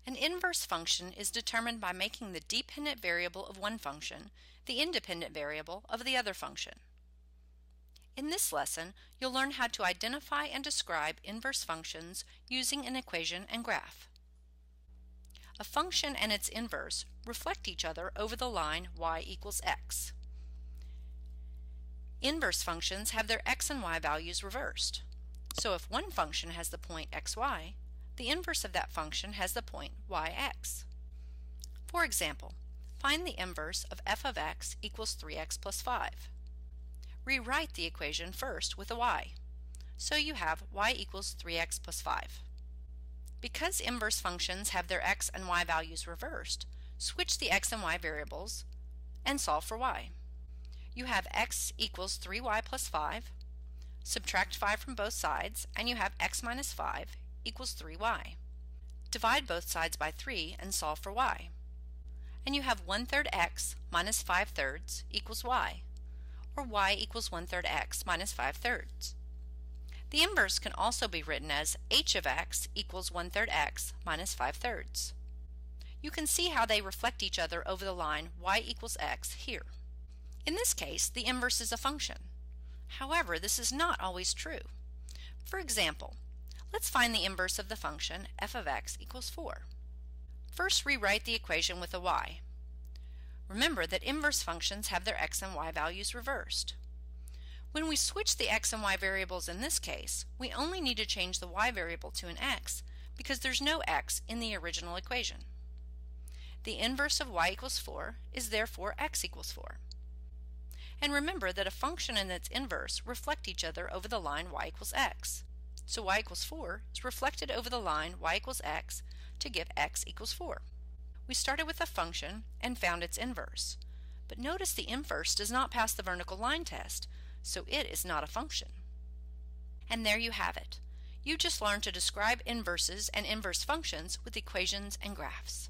An inverse function is determined by making the dependent variable of one function the independent variable of the other function. In this lesson, you'll learn how to identify and describe inverse functions using an equation and graph. A function and its inverse reflect each other over the line y equals x. Inverse functions have their x and y values reversed. So if one function has the point xy, the inverse of that function has the point yx. For example, find the inverse of f of x equals 3x plus 5. Rewrite the equation first with a y. So you have y equals 3x plus 5. Because inverse functions have their x and y values reversed, switch the x and y variables and solve for y. You have x equals 3y plus 5, subtract 5 from both sides, and you have x minus 5 equals 3y. Divide both sides by 3 and solve for y. And you have 1/3 x minus 5/3 equals y, or y equals 1/3 x minus 5/3. The inverse can also be written as h of x equals 1/3 x minus 5/3. You can see how they reflect each other over the line y equals x here. In this case, the inverse is a function. However, this is not always true. For example, let's find the inverse of the function f of x equals 4. First, rewrite the equation with a y. Remember that inverse functions have their x and y values reversed. When we switch the x and y variables in this case, we only need to change the y variable to an x because there's no x in the original equation. The inverse of y equals 4 is therefore x equals 4. And remember that a function and its inverse reflect each other over the line y equals x. So y equals 4 is reflected over the line y equals x to give x equals 4. We started with a function and found its inverse. But notice the inverse does not pass the vertical line test, so it is not a function. And there you have it. You just learned to describe inverses and inverse functions with equations and graphs.